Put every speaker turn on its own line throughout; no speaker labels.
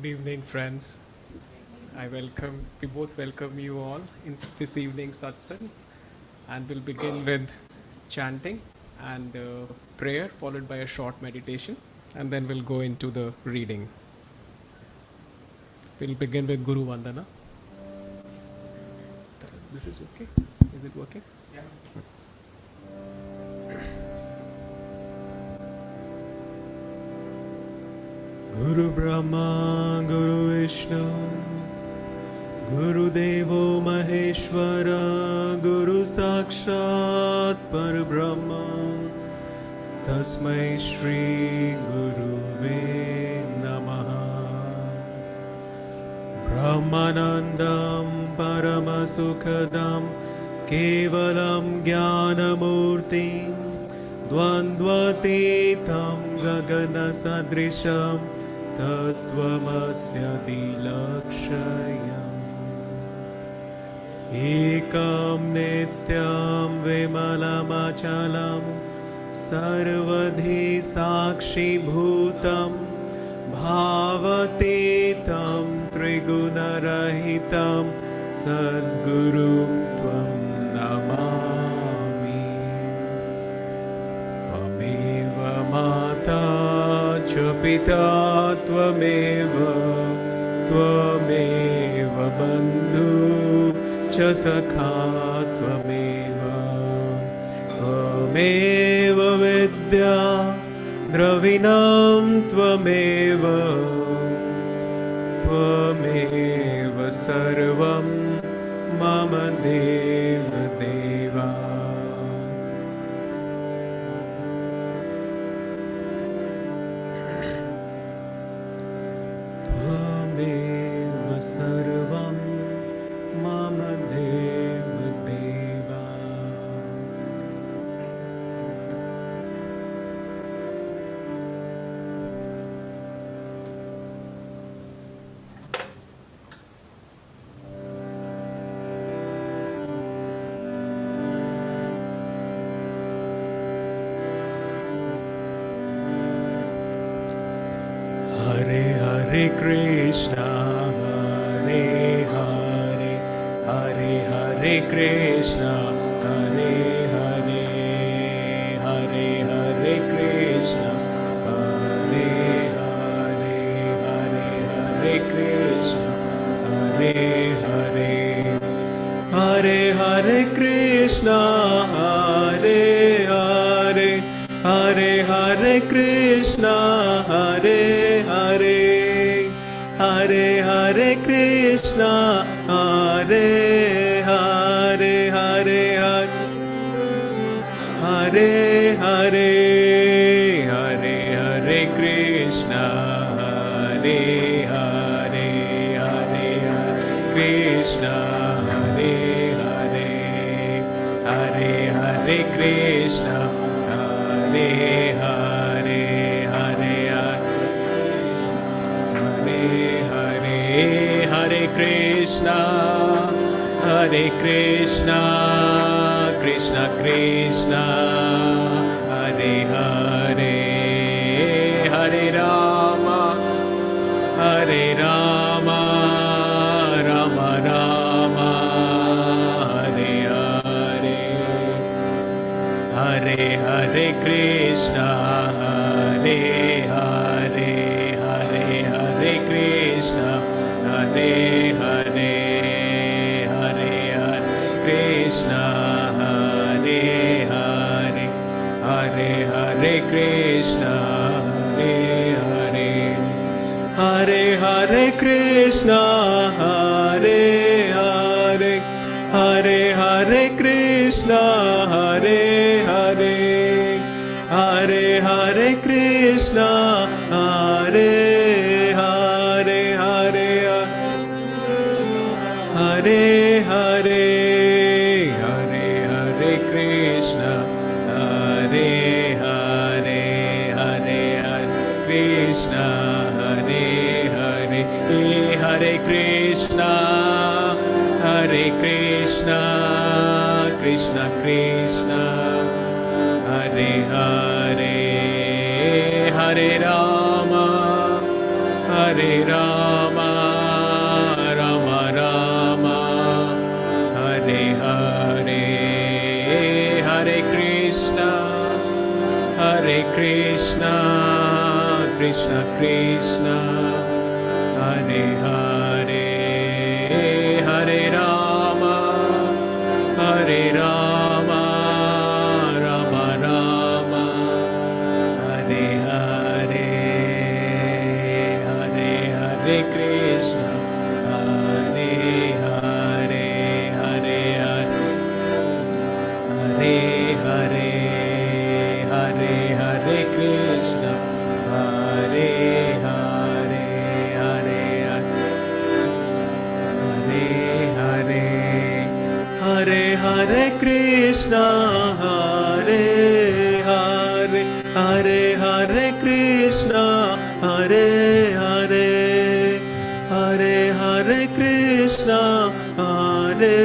Good evening, friends. We both welcome you all in this evening's satsang, and we'll begin with chanting and prayer, followed by a short meditation, and then we'll go into the reading. We'll begin with Guru Vandana. This is okay? Is it working? Guru Brahma, Guru Vishnu, Guru Devo Maheshwara, Guru Sakshat Parabrahma, Tasmai Shri Guruve Namaha. Brahmanandam Paramasukadam Kevalam Jnanamurtim Dvandvatitam Gagana Sadrisham Tattvamasya Dilakshayam Ekam Nityam Vimalamachalam Sarvadhi Sakshi Bhutam Bhavatitam Trigunarahitam Sadguru Tvam Namami Tvameva Mata Cha Pita Tvameva Bandhu Cha Sakha Tvameva Vidya Dravinam Tvameva Sarvam Mama Deva Deva Tvameva Sarvam Mama Deva Deva. Hare Hare Krishna, Hare Hare, Hare Hare Krishna, Hare Hare, Hare Hare Krishna, Hare Hare, Hare Hare Krishna, Hare Hare, Hare Hare Krishna, Hare Hare, Hare Hare Krishna, Hare Hare, Hare Hare Krishna, Hare Hare, Hare Hare, Hare Hare, Hare Hare Krishna, Hare Hare, Hare Hare Krishna, Hare Hare, Hare Hare Krishna, Hare Hare, Hare Hare, Hare Krishna, Hare Krishna, Krishna Krishna, Hare Hare, Hare Rama, Hare Rama, Rama Rama, Hare Hare, Hare Hare Krishna, Hare Hare, Hare Hare Krishna, Hare Hare, Hare Hare Krishna, Hare Hare, Hare Hare Krishna, Hare Hare, Hare Hare Krishna, Hare Hare, Hare Hare Krishna, Hare Hare, Hare Hare Krishna, Hare Hare, Hare Hare, Hare Hare, Hare Krishna, Hare Hare, Hare Hare Krishna, Hare Hare, Hare Krishna, Hare Krishna, Krishna Krishna, Hare Hare, Hare Rama, Hare Rama, Rama Rama, Hare Hare, Hare Krishna, Hare Krishna, Krishna Krishna, Hare Hare, Hare Rama, Hare Rama, Rama Rama, Hare Hare, Hare Hare Krishna, Hare Hare, Hare Hare, Hare Hare, Hare Hare Krishna, Hare Hare, Hare Hare, Hare Hare Krishna, Hare Hare, Hare Hare Krishna, Hare Hare, Hare Hare Krishna, Hare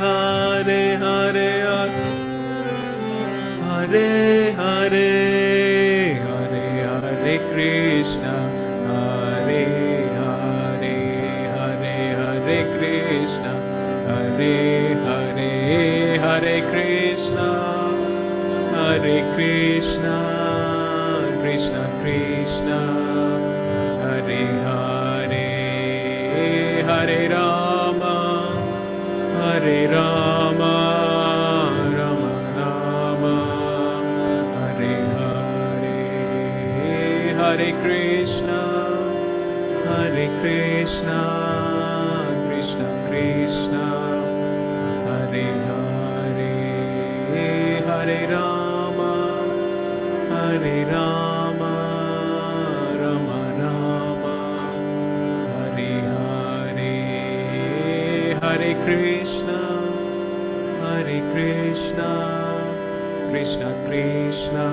Hare, Hare Hare, Hare Hare, Hare Krishna, Hare Hare, Hare Hare Krishna, Hare Hare, Hare Krishna, Hare Krishna, Krishna Krishna, Hare Hare, Hare Rama, Hare Rama, Rama Rama, Hare Hare, Hare Krishna, Hare Krishna, Krishna Krishna, Hare Hare, Hare Rama, Hare Rama, Rama Rama, Hare Hare, Hare Krishna, Hare Krishna, Krishna Krishna,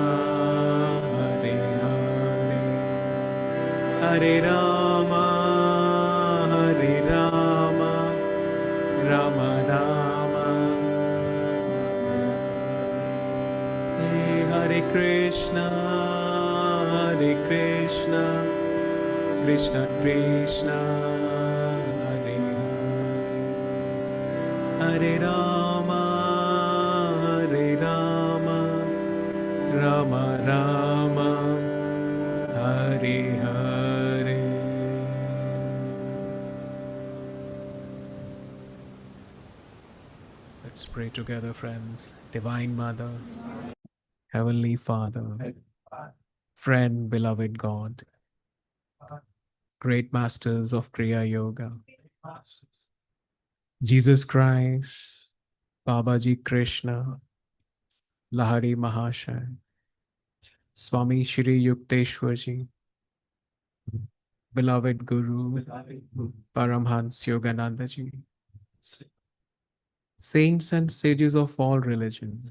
Hare Hare, Hare Rama, Hare Rama, Rama Rama, Hare Krishna, Hare Krishna, Krishna Krishna, Hare Hare, Hare Rama, Hare Rama, Rama Rama, Hare Hare. Let's pray together, friends. Divine Mother, Heavenly Father, friend, beloved God, great masters of Kriya Yoga, Jesus Christ, Babaji Krishna, Lahari Mahashaya, Swami Shri Yukteswarji, beloved Guru, Paramhans Yogananda Ji, saints and sages of all religions,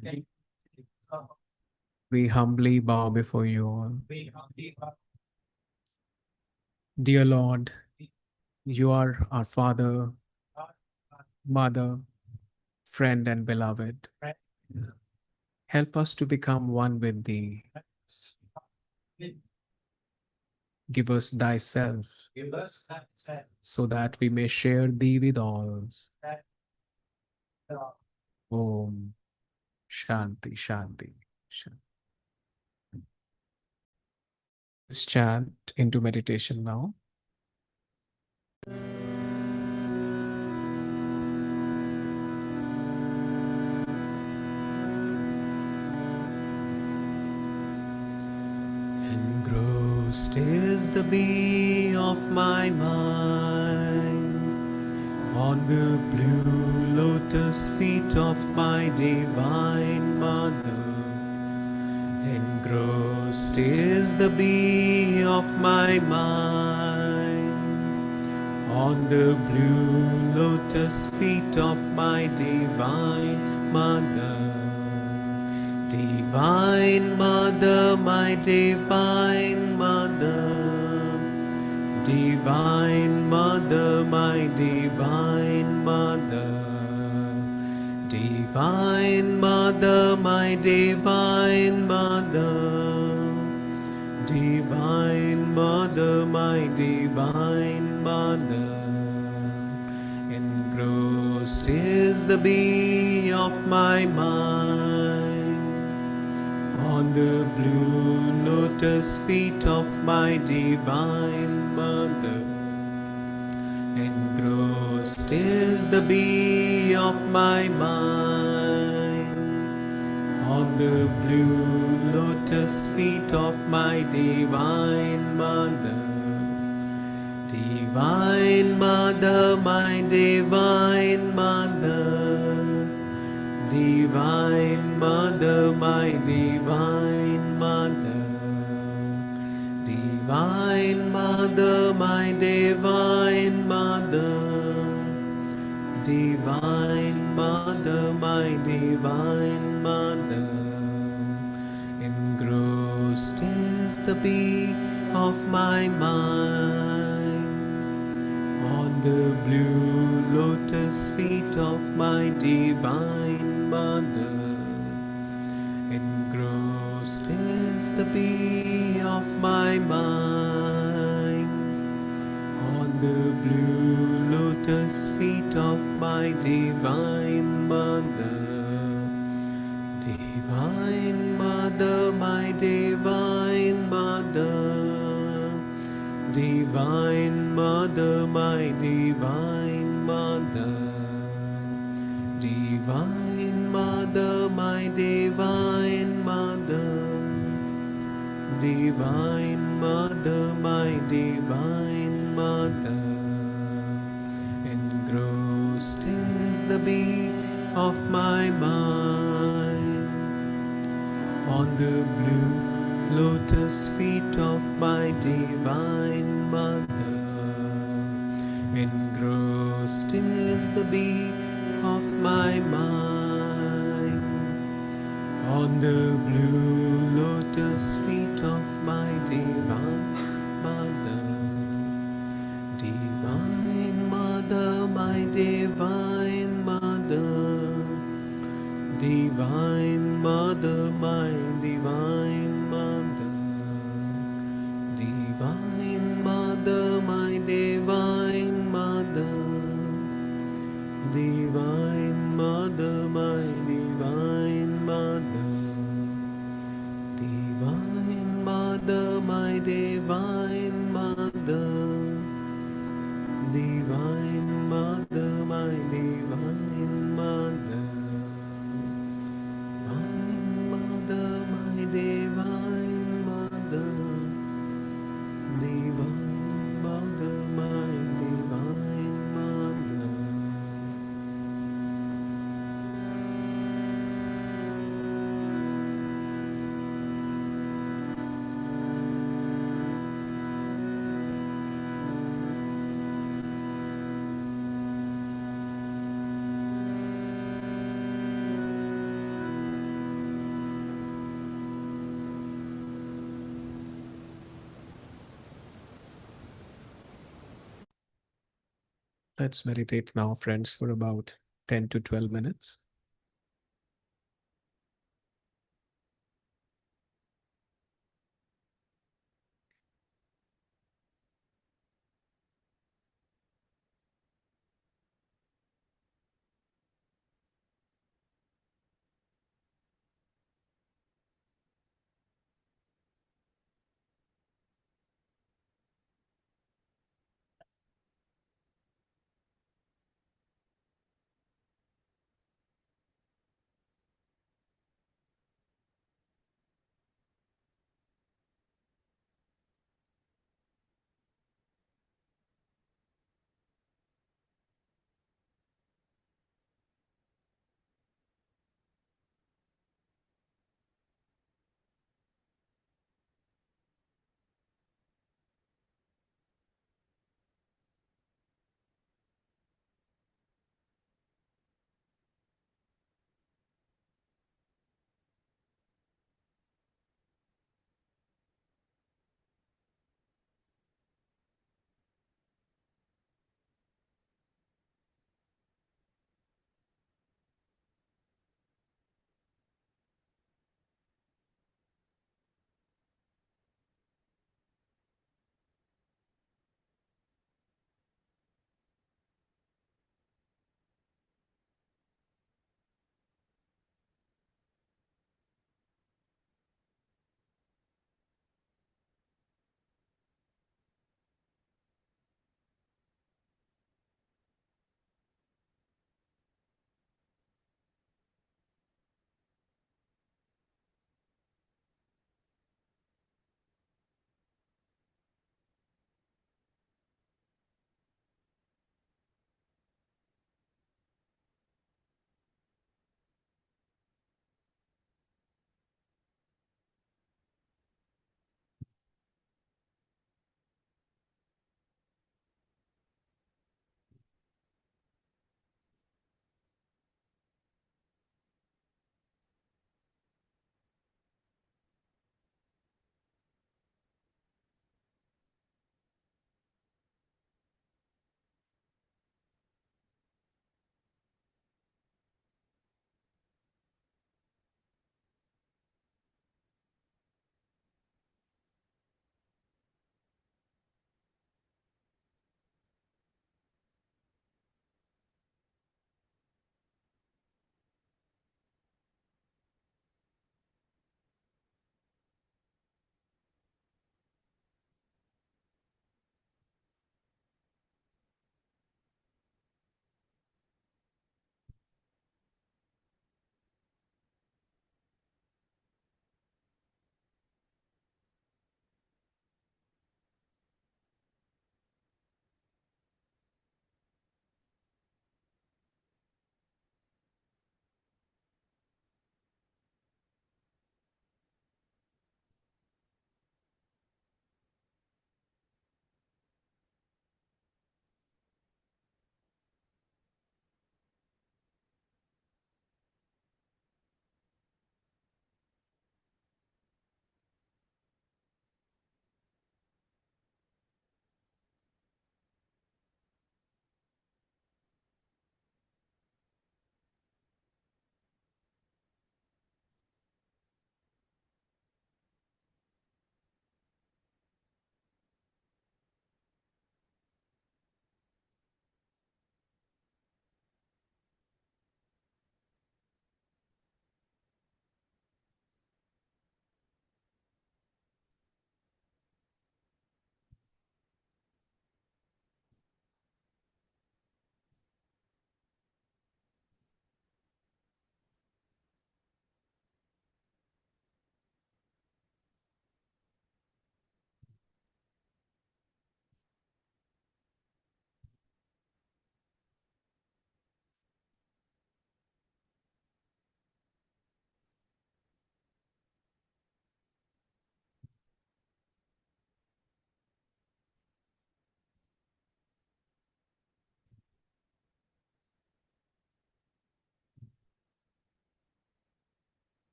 we humbly bow before you all. Dear Lord, you are our Father, Mother, friend, and beloved. Help us to become one with Thee. Give us Thyself, so that we may share Thee with all. Om Shanti Shanti Shanti. Let's chant into meditation now. Engrossed is the bee of my mind on the blue lotus feet of my divine mother. Engrossed is the bee of my mind on the blue lotus feet of my divine mother. Divine Mother, my Divine Mother, Divine Mother, my Divine Mother, Divine Mother, my Divine Mother, Divine Mother, my Divine Mother, engrossed is the bee of my mind. On the blue lotus feet of my Divine Mother, engrossed is the bee of my mind. On the blue lotus feet of my Divine Mother, Divine Mother, my Divine Mother, Divine Mother, my Divine Mother, Divine Mother, my Divine Mother, Divine Mother, my Divine Mother, engrossed is the bee of my mind. On the blue lotus feet of my Divine Mother, engrossed is the bee of my mind. On the blue lotus feet of my Divine Mother, Divine Mother, my Divine Mother, Divine Mother, my Divine Mother, Divine Mother, my Divine Mother, Divine Mother, my Divine Mother, engrossed is the bee of my mind. On the blue lotus feet of my Divine Mother, engrossed is the bee of my mind. On the blue lotus feet of my Divine Mother, Divine Mother, my Divine Mother, Divine Mother, my Divine Mother, Divine Mother, my Divine Mother, Divine Mother, my Divine Mother, Divine Mother, my Divine Mother, Divine Mother, my Divine Mother, Divine Mother, my Divine Mother, Divine Mother, my Divine Mother. Let's meditate now, friends, for about 10 to 12 minutes.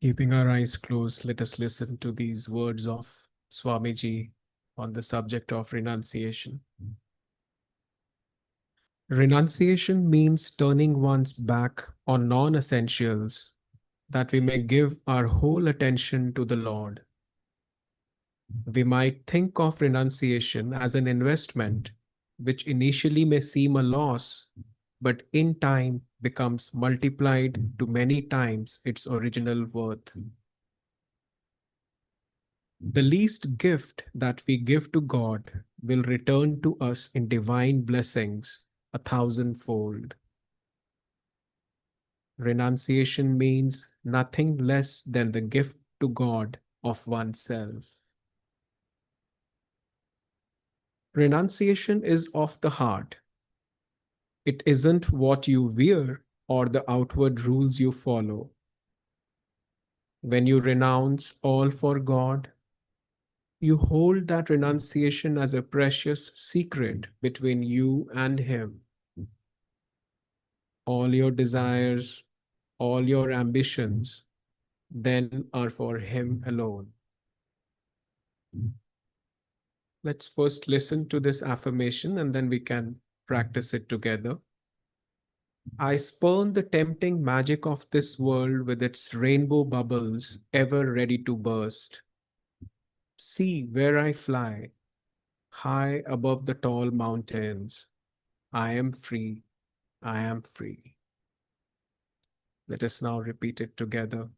Keeping our eyes closed, let us listen to these words of Swamiji on the subject of renunciation. Renunciation means turning one's back on non essentials that we may give our whole attention to the Lord. We might think of renunciation as an investment, which initially may seem a loss, but in time becomes multiplied to many times its original worth. The least gift that we give to God will return to us in divine blessings a thousandfold. Renunciation means nothing less than the gift to God of oneself. Renunciation is of the heart. It isn't what you wear or the outward rules you follow. When you renounce all for God, you hold that renunciation as a precious secret between you and Him. All your desires, all your ambitions, then are for Him alone. Let's first listen to this affirmation and then we can practice it together. I spurn the tempting magic of this world with its rainbow bubbles ever ready to burst. See where I fly, high above the tall mountains. I am free, I am free. Let us now repeat it together.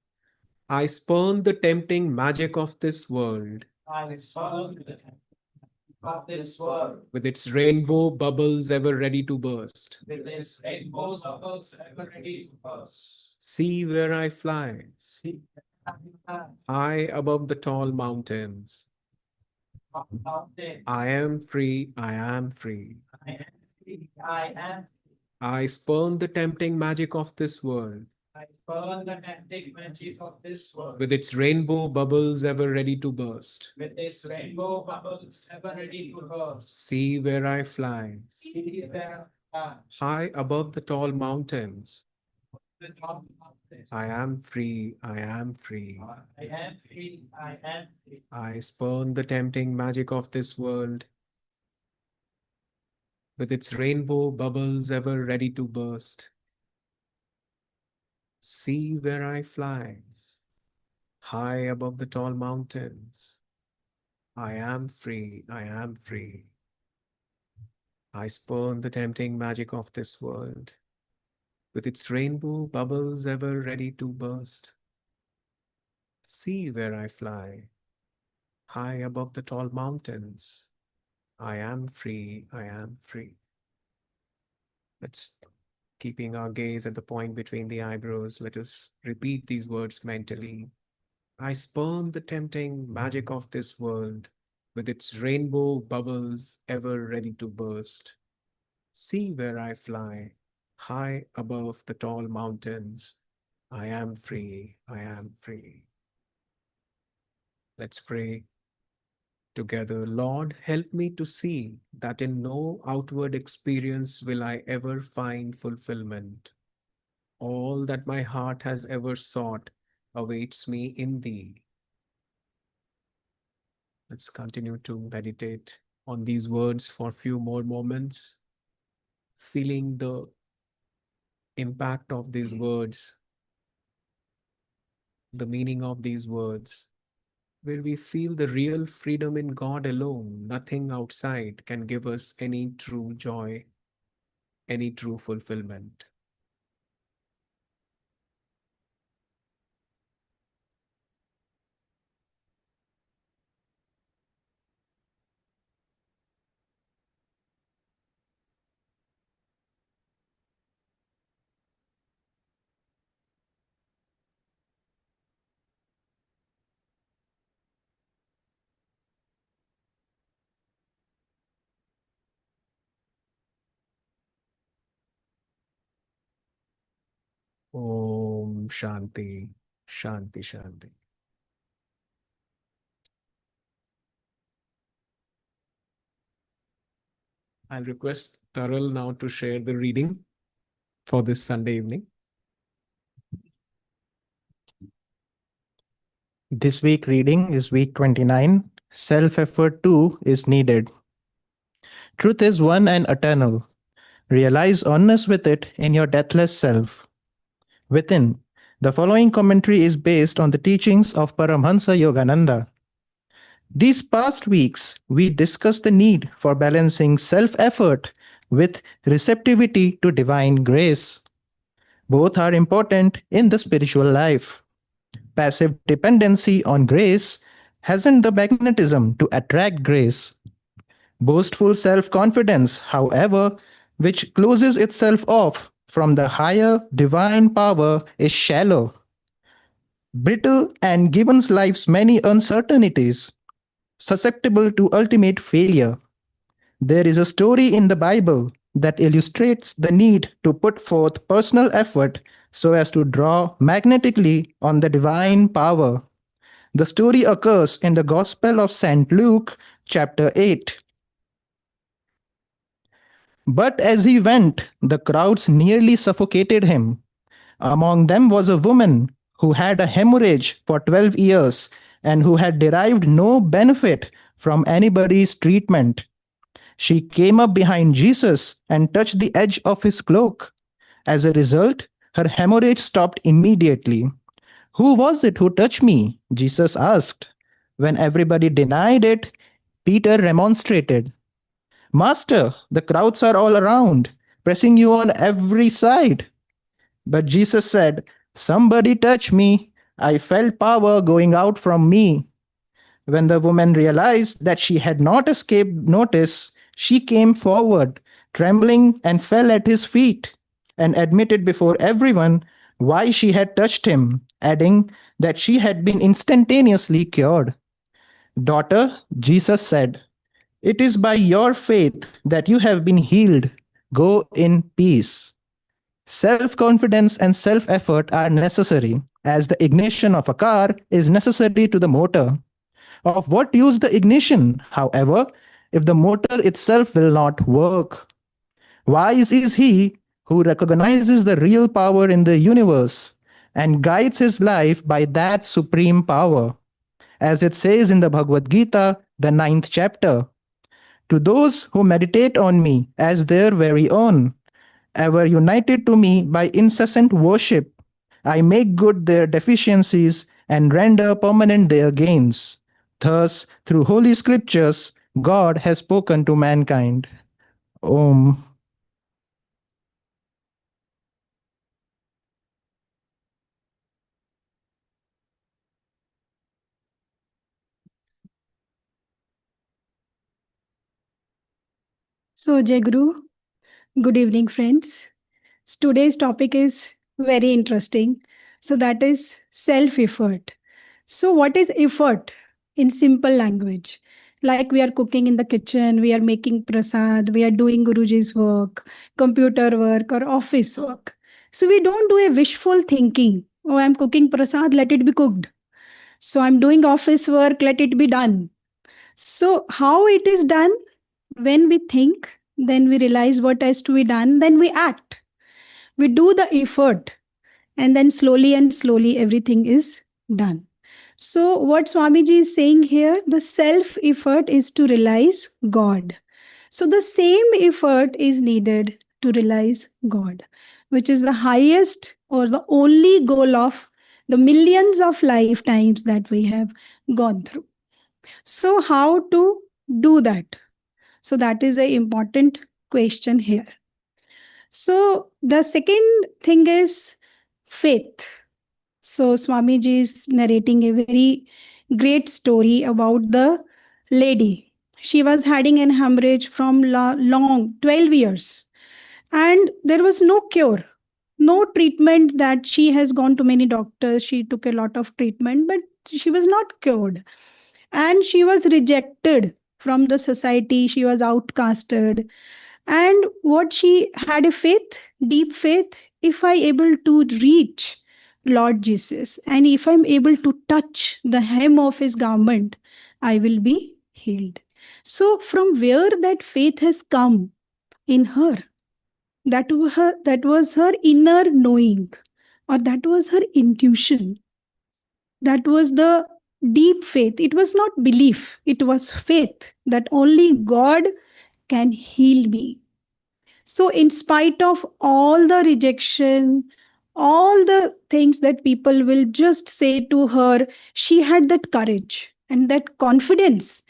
I spurn the tempting magic of this world.
I spurn the of this world,
With its rainbow bubbles ever ready to burst.
with its rainbow bubbles ever ready to burst.
See where I fly,
See,
high above the tall mountains.
mountain,
I am free, I am free.
I am free, I am.
I spurn the tempting magic of this world.
I spurn the tempting magic of this world,
With its rainbow bubbles ever ready to burst.
with its rainbow bubbles ever ready to burst.
See where I fly,
See where
high above the tall mountains.
the top mountain.
I am free, I am free.
I am free, I am free.
I spurn the tempting magic of this world. With its rainbow bubbles ever ready to burst. See where I fly, high above the tall mountains. I am free, I am free. I spurn the tempting magic of this world. With its rainbow bubbles ever ready to burst. See where I fly, high above the tall mountains. I am free, I am free. Let's, keeping our gaze at the point between the eyebrows, let us repeat these words mentally. I spurn the tempting magic of this world with its rainbow bubbles ever ready to burst. See where I fly, high above the tall mountains. I am free, I am free. Let's pray together. Lord, help me to see that in no outward experience will I ever find fulfillment. All that my heart has ever sought awaits me in Thee. Let's continue to meditate on these words for a few more moments, feeling the impact of these words, the meaning of these words, where we feel the real freedom in God alone. Nothing outside can give us any true joy, any true fulfillment. Om Shanti, Shanti, Shanti. I'll request Taral now to share the reading for this Sunday evening.
This week reading is week 29. Self effort too is needed. Truth is one and eternal. Realize oneness with it in your deathless self. Within, the following commentary is based on the teachings of Paramhansa Yogananda. These past weeks, we discussed the need for balancing self effort with receptivity to divine grace. Both are important in the spiritual life. Passive dependency on grace hasn't the magnetism to attract grace. Boastful self confidence, however, which closes itself off from the higher divine power, is shallow, brittle, and given life's many uncertainties, susceptible to ultimate failure. There is a story in the Bible that illustrates the need to put forth personal effort so as to draw magnetically on the divine power. The story occurs in the Gospel of St. Luke, chapter 8. But as he went, the crowds nearly suffocated him. Among them was a woman who had a hemorrhage for 12 years and who had derived no benefit from anybody's treatment. She came up behind Jesus and touched the edge of his cloak. As a result, her hemorrhage stopped immediately. Who was it who touched me? Jesus asked. When everybody denied it, Peter remonstrated. Master, the crowds are all around, pressing you on every side. But Jesus said, somebody touched me. I felt power going out from me. When the woman realized that she had not escaped notice, she came forward, trembling, and fell at his feet, and admitted before everyone why she had touched him, adding that she had been instantaneously cured. Daughter, Jesus said, it is by your faith that you have been healed. Go in peace. Self confidence and self effort are necessary, as the ignition of a car is necessary to the motor. Of what use the ignition, however, if the motor itself will not work? Wise is he who recognizes the real power in the universe and guides his life by that supreme power. As it says in the Bhagavad Gita, the ninth chapter, to those who meditate on me as their very own, ever united to me by incessant worship, I make good their deficiencies and render permanent their gains. Thus, through holy scriptures, God has spoken to mankind. Om.
So, Jai Guru, good evening, friends. Today's topic is very interesting. So, that is self effort. So, what is effort in simple language? Like we are cooking in the kitchen, we are making prasad, we are doing Guruji's work, computer work, or office work. So, we don't do a wishful thinking. Oh, I'm cooking prasad, let it be cooked. So, I'm doing office work, let it be done. So, how it is done? When we think, then we realize what has to be done, then we act. We do the effort, and then slowly and slowly everything is done. So, what Swamiji is saying here, the self effort is to realize God. So, the same effort is needed to realize God, which is the highest or the only goal of the millions of lifetimes that we have gone through. So, how to do that? So that is an important question here. So the second thing is faith. So Swamiji is narrating a very great story about the lady. She was having an hemorrhage from long 12 years, and there was no cure, no treatment. That she has gone to many doctors, she took a lot of treatment, but she was not cured, and she was rejected from the society. She was outcasted. And what she had a faith, deep faith, if I able to reach Lord Jesus and if I'm able to touch the hem of his garment, I will be healed. So from where that faith has come in her, that was her inner knowing, or that was her intuition. That was the deep faith. It was not belief, it was faith that only God can heal me. So, in spite of all the rejection, all the things that people will just say to her, she had that courage and that confidence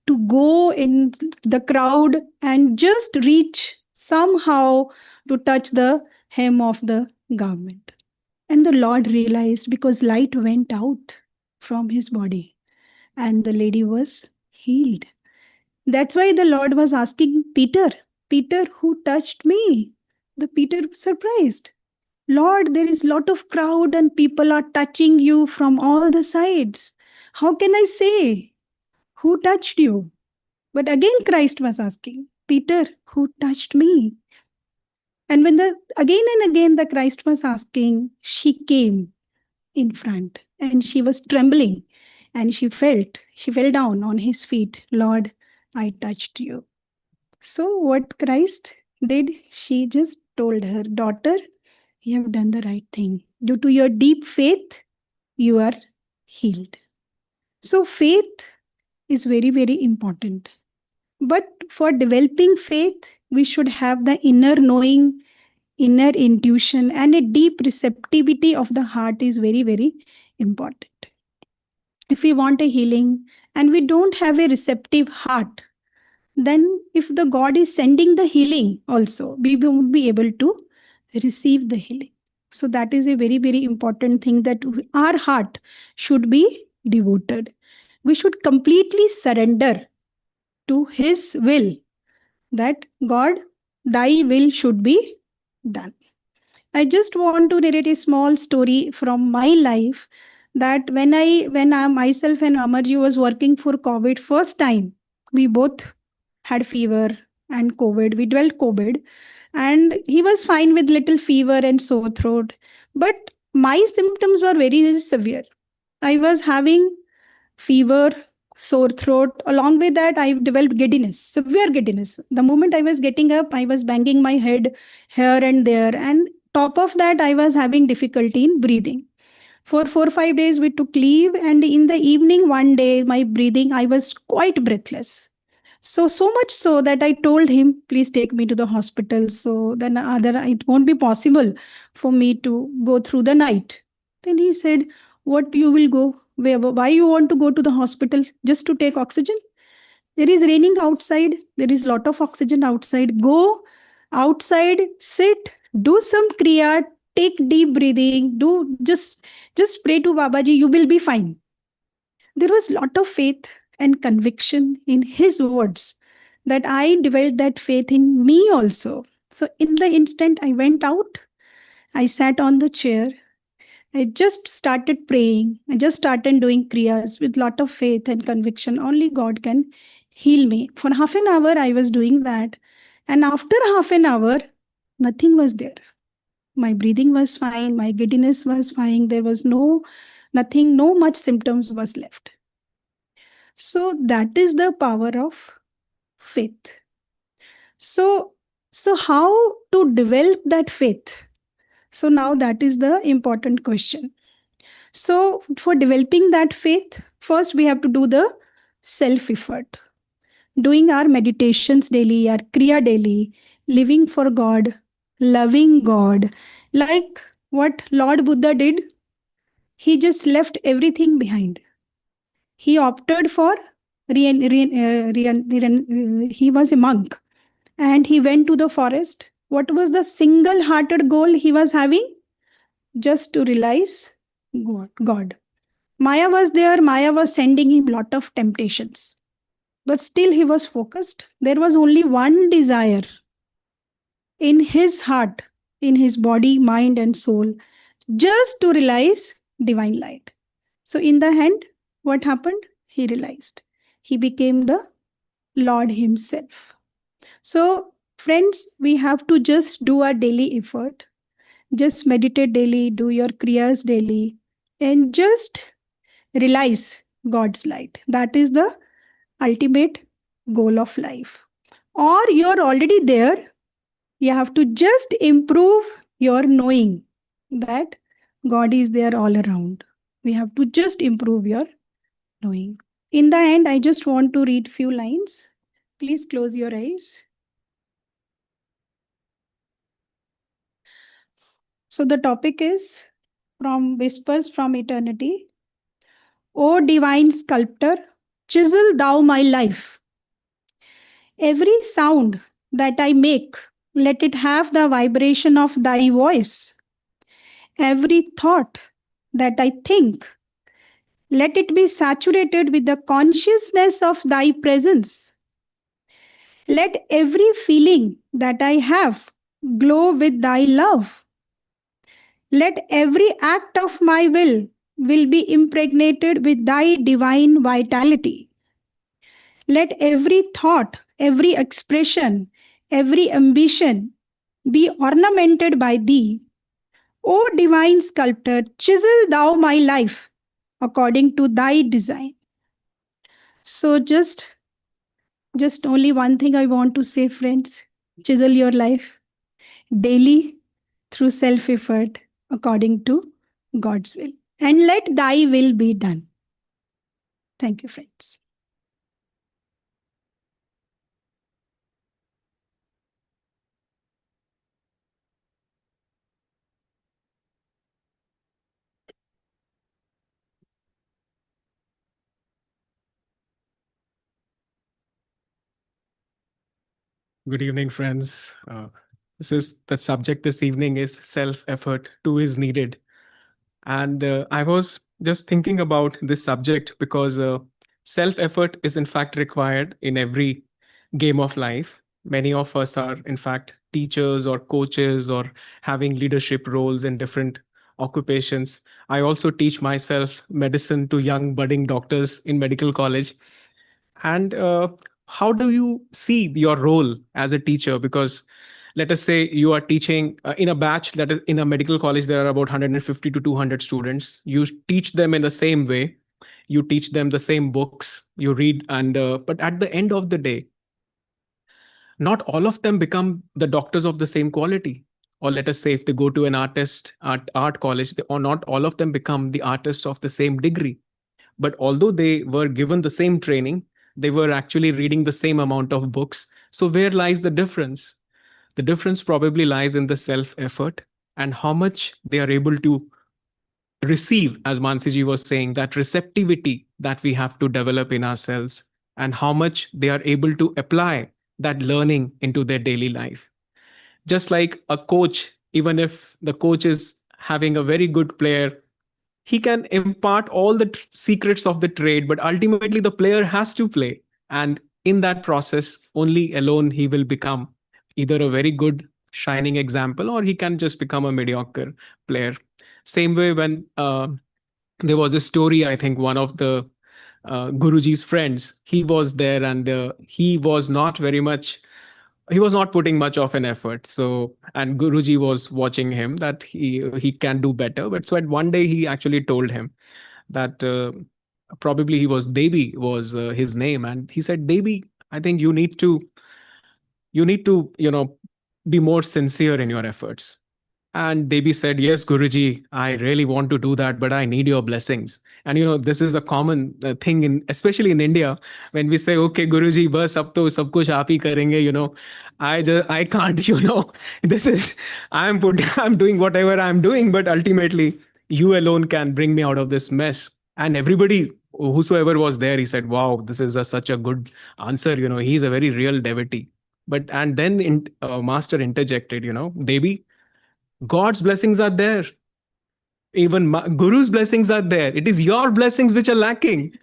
to go in the crowd and just reach somehow to touch the hem of the garment. And the Lord realized, because light went out from his body and the lady was healed. That's why the Lord was asking Peter, Peter, who touched me? The Peter surprised. Lord, there is lot of crowd and people are touching you from all the sides. How can I say who touched you? But again Christ was asking, Peter, who touched me? And when the again and again the Christ was asking, she came in front and she was trembling and she fell down on his feet. Lord, I touched you. So what Christ did, she just told her, daughter, you have done the right thing. Due to your deep faith, you are healed. So faith is very, very important. But for developing faith, we should have the inner knowing, inner intuition, and a deep receptivity of the heart is very, very important. If we want a healing and we don't have a receptive heart, then if the God is sending the healing also, we won't be able to receive the healing. So that is a very, very important thing, that our heart should be devoted. We should completely surrender to his will, that God, thy will should be done. I just want to narrate a small story from my life, that when I myself and Amarji was working for COVID first time, we both had fever and COVID. We developed COVID and he was fine with little fever and sore throat. But my symptoms were very, very severe. I was having fever, sore throat. Along with that, I developed giddiness, severe giddiness. The moment I was getting up, I was banging my head here and there. And top of that, I was having difficulty in breathing. For 4 or 5 days, we took leave. And in the evening, one day, my breathing, I was quite breathless. So much so that I told him, please take me to the hospital. So then it won't be possible for me to go through the night. Then he said, what you will go? Why you want to go to the hospital? Just to take oxygen? There is raining outside. There is lot of oxygen outside. Go outside, sit, do some kriya, take deep breathing, just pray to Babaji, you will be fine. There was lot of faith and conviction in his words, that I developed that faith in me also. So in the instant I went out, I sat on the chair, I just started praying, I just started doing kriyas with lot of faith and conviction. Only God can heal me. For half an hour I was doing that. And after half an hour, nothing was there. My breathing was fine, my giddiness was fine, there was nothing, no much symptoms was left. So that is the power of faith. So how to develop that faith? So now that is the important question. So for developing that faith, first we have to do the self-effort. Doing our meditations daily, our kriya daily, living for God, loving God. Like what Lord Buddha did, he just left everything behind. He opted for, he was a monk and he went to the forest. What was the single-hearted goal he was having? Just to realize God. Maya was there. Maya was sending him lot of temptations. But still he was focused. There was only one desire in his heart, in his body, mind and soul, just to realize divine light. So in the end, what happened? He realized. He became the Lord himself. So friends, we have to just do our daily effort. Just meditate daily, do your kriyas daily, and just realize God's light. That is the ultimate goal of life. Or you're already there, you have to just improve your knowing that God is there all around. We have to just improve your knowing. In the end, I just want to read few lines. Please close your eyes. So the topic is from Whispers from Eternity. O divine sculptor, chisel thou my life. Every sound that I make, let it have the vibration of thy voice. Every thought that I think, let it be saturated with the consciousness of thy presence. Let every feeling that I have glow with thy love. Let every act of my will be impregnated with thy divine vitality. Let every thought, every expression, every ambition be ornamented by thee. O divine sculptor, chisel thou my life according to thy design. So just only one thing I want to say, friends. Chisel your life daily through self-effort according to God's will. And let thy will be done. Thank you, friends.
Good evening, friends. This is the subject this evening is self-effort. Two is needed. And I was just thinking about this subject because self-effort is in fact required in every game of life. Many of us are in fact teachers or coaches or having leadership roles in different occupations. I also teach myself medicine to young budding doctors in medical college. And how do you see your role as a teacher? Because let us say you are teaching in a batch that is in a medical college, there are about 150 to 200 students. You teach them in the same way. You teach them the same books you read. And but at the end of the day, not all of them become the doctors of the same quality. Or let us say if they go to an art college, or not all of them become the artists of the same degree. But although they were given the same training, they were actually reading the same amount of books. So where lies the difference? The difference probably lies in the self effort and how much they are able to receive, as Mansiji was saying, that receptivity that we have to develop in ourselves, and how much they are able to apply that learning into their daily life. Just like a coach, even if the coach is having a very good player, he can impart all the secrets of the trade, but ultimately the player has to play. And in that process, only alone he will become either a very good, shining example, or he can just become a mediocre player. Same way when there was a story, I think one of the Guruji's friends, he was there and he was not very much he was not putting much of an effort. So, and Guruji was watching him that he can do better. But so at one day he actually told him that probably he was Devi was his name, and he said, Devi, I think you need to be more sincere in your efforts. And Devi said, Yes, Guruji, I really want to do that, but I need your blessings. And this is a common thing especially in India, when we say, Okay, Guruji, bas ab to sab kuch aap hi karenge. I can't, this is I'm doing whatever I'm doing, but ultimately you alone can bring me out of this mess. And everybody, whosoever was there, he said, Wow, this is such a good answer. He's a very real devotee. But and then Master interjected, Devi, God's blessings are there. Even Guru's blessings are there. It is your blessings which are lacking.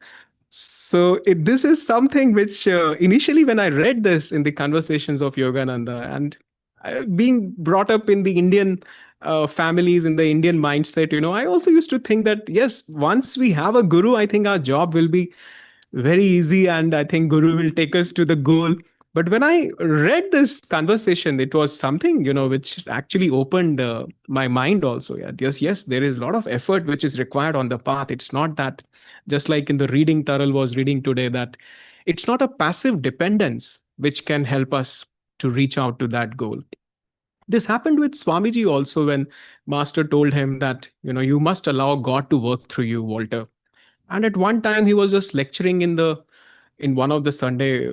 So this is something which initially when I read this in the conversations of Yogananda, and being brought up in the Indian families, in the Indian mindset, I also used to think that, yes, once we have a Guru, I think our job will be very easy, and I think Guru will take us to the goal. But when I read this conversation, it was something which actually opened my mind also. Yeah, yes, there is a lot of effort which is required on the path. It's not that, just like in the reading Taral was reading today, that it's not a passive dependence which can help us to reach out to that goal. This happened with Swamiji also, when Master told him that you must allow God to work through you, Walter. And at one time, he was just lecturing in one of the Sunday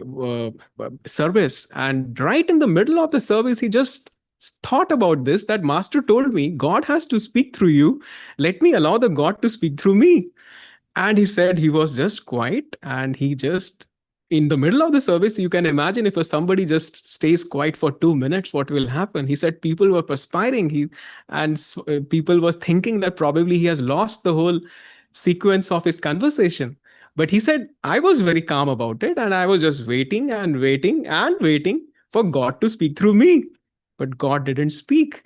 service, and right in the middle of the service, he just thought about this, that Master told me God has to speak through you. Let me allow the God to speak through me. And he said he was just quiet, and he just, in the middle of the service, you can imagine if somebody just stays quiet for 2 minutes, what will happen? He said people were perspiring. People were thinking that probably he has lost the whole sequence of his conversation. But he said, I was very calm about it, and I was just waiting and waiting and waiting for God to speak through me. But God didn't speak.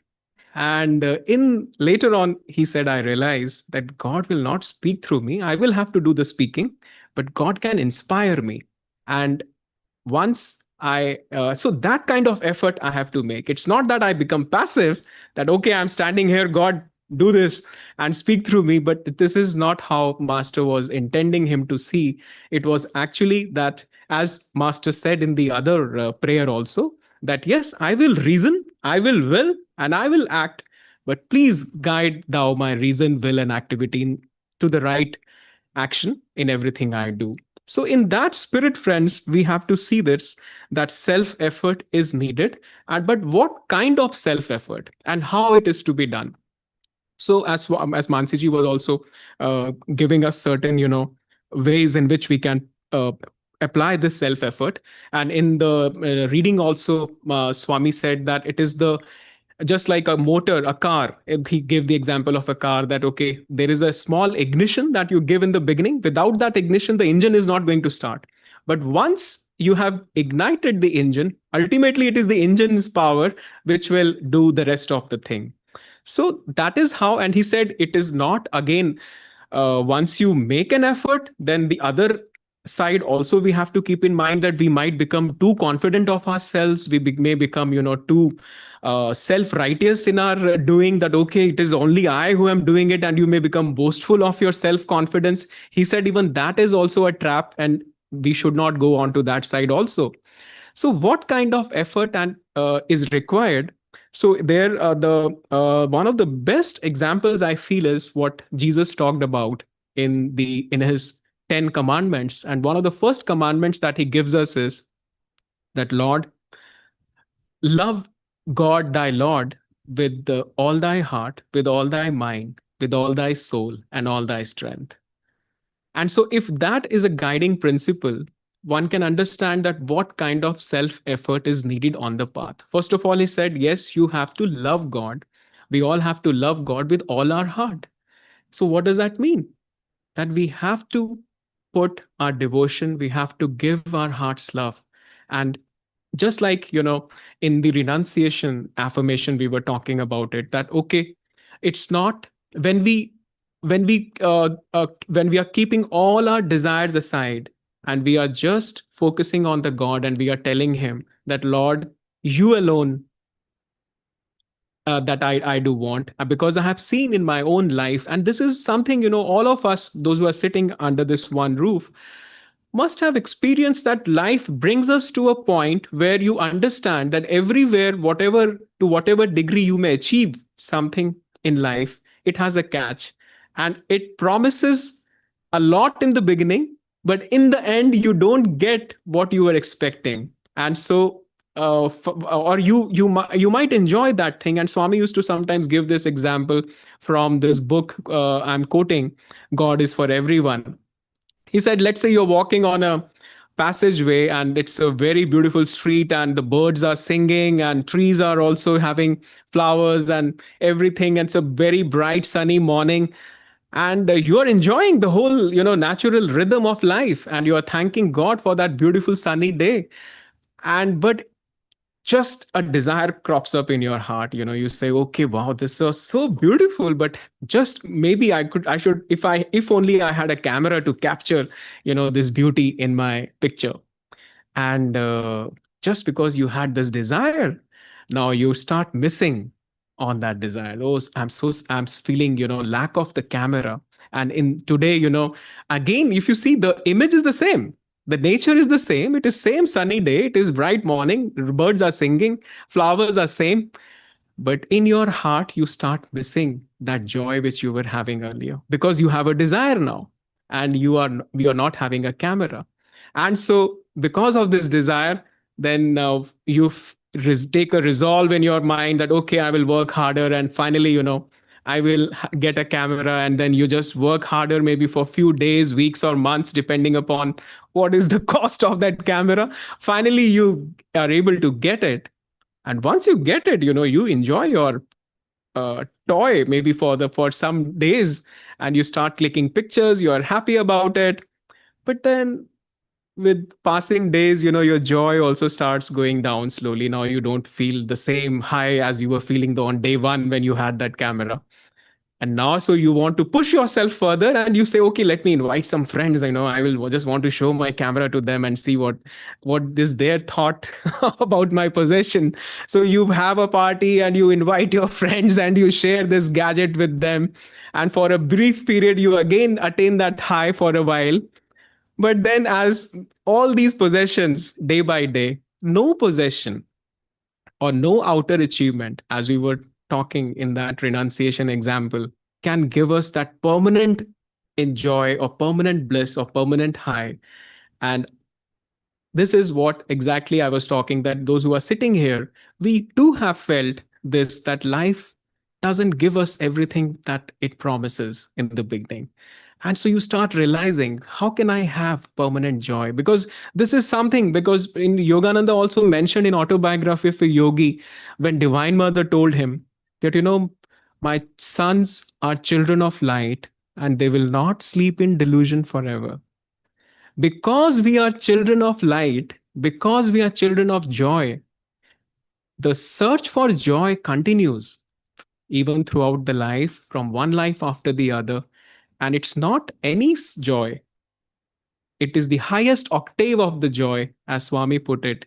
And in later on, he said, I realized that God will not speak through me. I will have to do the speaking, but God can inspire me. And once so that kind of effort I have to make. It's not that I become passive, that, okay, I'm standing here, God, do this and speak through me. But this is not how Master was intending him to see. It was actually that, as Master said in the other prayer also, that yes, I will reason, I will, and I will act, but please guide thou my reason, will, and activity to the right action in everything I do. So, in that spirit, friends, we have to see this, that self effort is needed. But what kind of self effort and how it is to be done? So, as Mansiji was also giving us certain, ways in which we can apply this self effort. And in the reading also, Swami said that it is the just like a motor, a car. He gave the example of a car, that okay, there is a small ignition that you give in the beginning. Without that ignition, the engine is not going to start. But once you have ignited the engine, ultimately it is the engine's power which will do the rest of the thing. So that is how. And he said it is not, again, once you make an effort, then the other side also we have to keep in mind that we might become too confident of ourselves. We may become, too self-righteous in our doing, that okay, it is only I who am doing it, and you may become boastful of your self-confidence. He said even that is also a trap, and we should not go on to that side also. So what kind of effort and is required? So there, the one of the best examples I feel is what Jesus talked about in his 10 commandments. And one of the first commandments that he gives us is that, Lord, love God thy Lord with all thy heart, with all thy mind, with all thy soul, and all thy strength. And so, if that is a guiding principle, one can understand that what kind of self effort is needed on the path. First of all, he said, yes, you have to love God. We all have to love God with all our heart. So, what does that mean? That we have to put our devotion, we have to give our heart's love. And just like, in the renunciation affirmation, we were talking about it, that okay, it's not when we are keeping all our desires aside, and we are just focusing on the God, and we are telling him that, Lord, you alone, that I do want, because I have seen in my own life, and this is something, all of us, those who are sitting under this one roof, must have experienced, that life brings us to a point where you understand that everywhere, whatever degree you may achieve something in life, it has a catch, and it promises a lot in the beginning, but in the end you don't get what you were expecting. And so or you might enjoy that thing. And Swami used to sometimes give this example from this book, I'm quoting, God is for Everyone. He said, let's say you're walking on a passageway, and it's a very beautiful street, and the birds are singing, and trees are also having flowers and everything. And it's a very bright sunny morning, and you are enjoying the whole, natural rhythm of life, and you are thanking God for that beautiful sunny day. And but just a desire crops up in your heart. You say, okay, wow, this was so beautiful, but just maybe I should, if only I had a camera to capture, this beauty in my picture. And just because you had this desire, now you start missing on that desire. Oh, I'm feeling, lack of the camera. And in today, again, if you see, the image is the same, the nature is the same, it is same sunny day, it is bright morning, birds are singing, flowers are same, but in your heart you start missing that joy which you were having earlier, because you have a desire now. and you are not having a camera. And so because of this desire, then take a resolve in your mind that, okay, I will work harder, and finally, I will get a camera. And then you just work harder, maybe for a few days, weeks, or months, depending upon what is the cost of that camera. Finally you are able to get it, and once you get it, you enjoy your toy maybe for some days, and you start clicking pictures, you are happy about it. But then with passing days, your joy also starts going down slowly. Now you don't feel the same high as you were feeling on day one when you had that camera. And now, so you want to push yourself further, and you say, okay, let me invite some friends. I will just want to show my camera to them and see what is their thought about my possession. So you have a party and you invite your friends and you share this gadget with them, and for a brief period you again attain that high for a while. But then, as all these possessions, day by day, no possession or no outer achievement, as we were talking in that renunciation example, can give us that permanent enjoy or permanent bliss or permanent high. And this is what exactly I was talking, that those who are sitting here, we do have felt this, that life doesn't give us everything that it promises in the beginning. And so you start realizing, how can I have permanent joy? Because this is something, because in Yogananda also mentioned in autobiography of a yogi, when Divine Mother told him that, my sons are children of light and they will not sleep in delusion forever. Because we are children of light, because we are children of joy, the search for joy continues even throughout the life, from one life after the other. And it's not any joy, it is the highest octave of the joy, as Swami put it,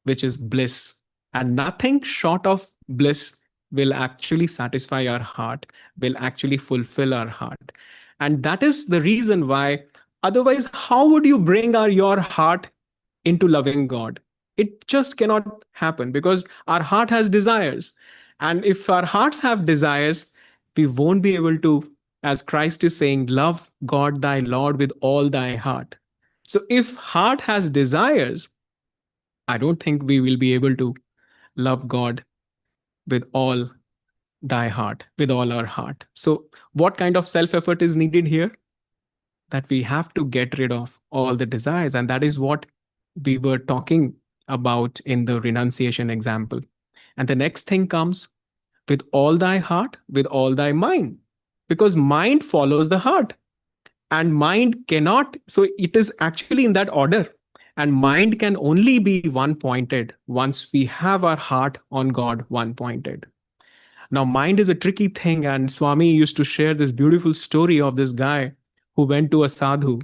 which is bliss. And nothing short of bliss will actually satisfy our heart, will actually fulfill our heart. And that is the reason why, otherwise, how would you bring your heart into loving God? It just cannot happen, because our heart has desires. And if our hearts have desires, we won't be able to, as Christ is saying, love God thy Lord with all thy heart. So if heart has desires, I don't think we will be able to love God with all thy heart, with all our heart. So, what kind of self effort is needed here? That we have to get rid of all the desires. And that is what we were talking about in the renunciation example. And the next thing comes, with all thy heart, with all thy mind, because mind follows the heart. And mind cannot, so it is actually in that order. And mind can only be one pointed once we have our heart on God one pointed. Now, mind is a tricky thing, and Swami used to share this beautiful story of this guy who went to a sadhu,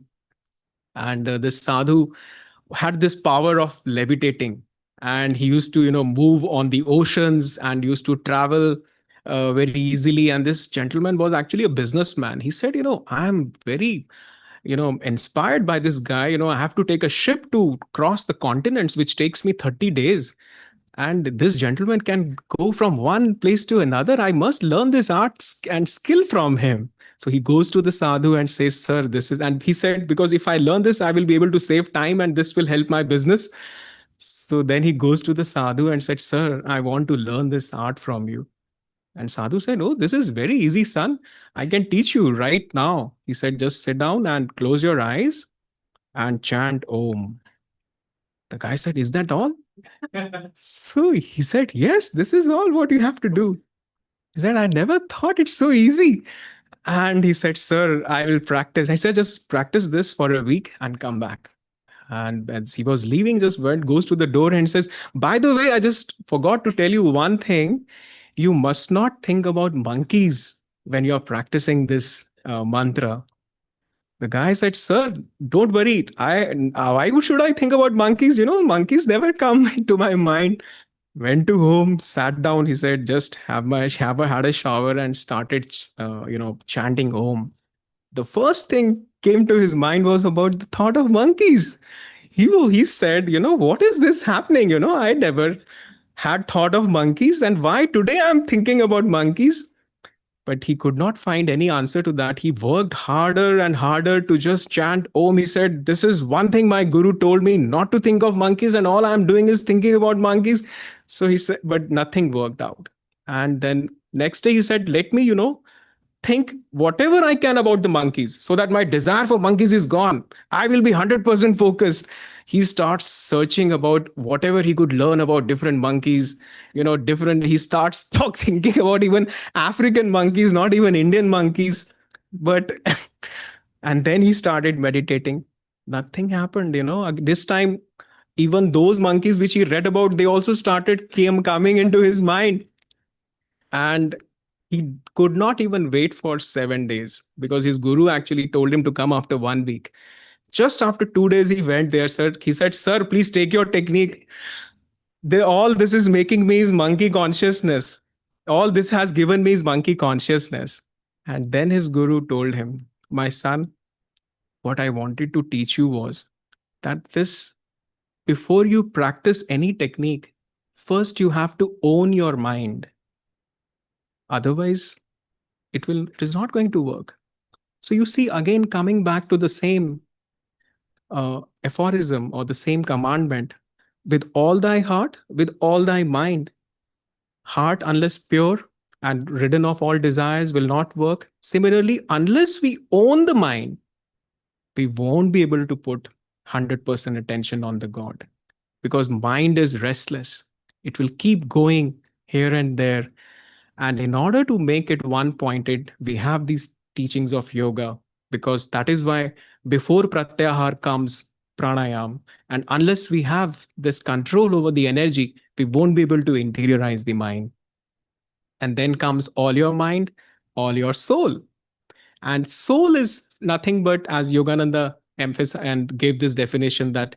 and this sadhu had this power of levitating, and he used to move on the oceans and used to travel very easily. And this gentleman was actually a businessman. He said, I am very inspired by this guy. I have to take a ship to cross the continents, which takes me 30 days. And this gentleman can go from one place to another. I must learn this art and skill from him. So he goes to the sadhu and says, sir, this is, and he said, because if I learn this, I will be able to save time and this will help my business. So then he goes to the sadhu and said, sir, I want to learn this art from you. And sadhu said, oh, this is very easy, son. I can teach you right now. He said, just sit down and close your eyes and chant Om. The guy said, is that all? So he said, yes, this is all what you have to do. He said, I never thought it's so easy. And he said, sir, I will practice. I said, just practice this for a week and come back. And as he was leaving, just goes to the door and says, by the way, I just forgot to tell you one thing. You must not think about monkeys when you're practicing this mantra. The guy said, sir, don't worry. Why should I think about monkeys? Monkeys never come into my mind. Went to home, sat down. He said, just had a shower and started, chanting Om. The first thing came to his mind was about the thought of monkeys. He said, what is this happening? I never had thought of monkeys. And why today I'm thinking about monkeys? But he could not find any answer to that. He worked harder and harder to just chant Om. He said, this is one thing my guru told me, not to think of monkeys, and all I'm doing is thinking about monkeys. So he said, but nothing worked out. And then next day he said, let me, think whatever I can about the monkeys so that my desire for monkeys is gone. I will be 100% focused. He starts searching about whatever he could learn about different monkeys, he starts thinking about even African monkeys, not even Indian monkeys. But, and then he started meditating. Nothing happened, this time, even those monkeys which he read about, they also started coming into his mind. And he could not even wait for 7 days because his guru actually told him to come after 1 week. Just after 2 days, he went there, sir. He said, sir, please take your technique. All this is making me is monkey consciousness. All this has given me is monkey consciousness. And then his guru told him, my son, what I wanted to teach you was that before you practice any technique, first you have to own your mind. Otherwise, it is not going to work. So you see, again, coming back to the same aphorism or the same commandment, with all thy heart, with all thy mind. Heart, unless pure and ridden of all desires, will not work. Similarly, unless we own the mind, we won't be able to put 100% attention on the God, because mind is restless. It will keep going here and there. And in order to make it one pointed, we have these teachings of yoga, because that is why before pratyahar comes pranayam. And unless we have this control over the energy, we won't be able to interiorize the mind. And then comes all your mind, all your soul. And soul is nothing but, as Yogananda emphasized and gave this definition, that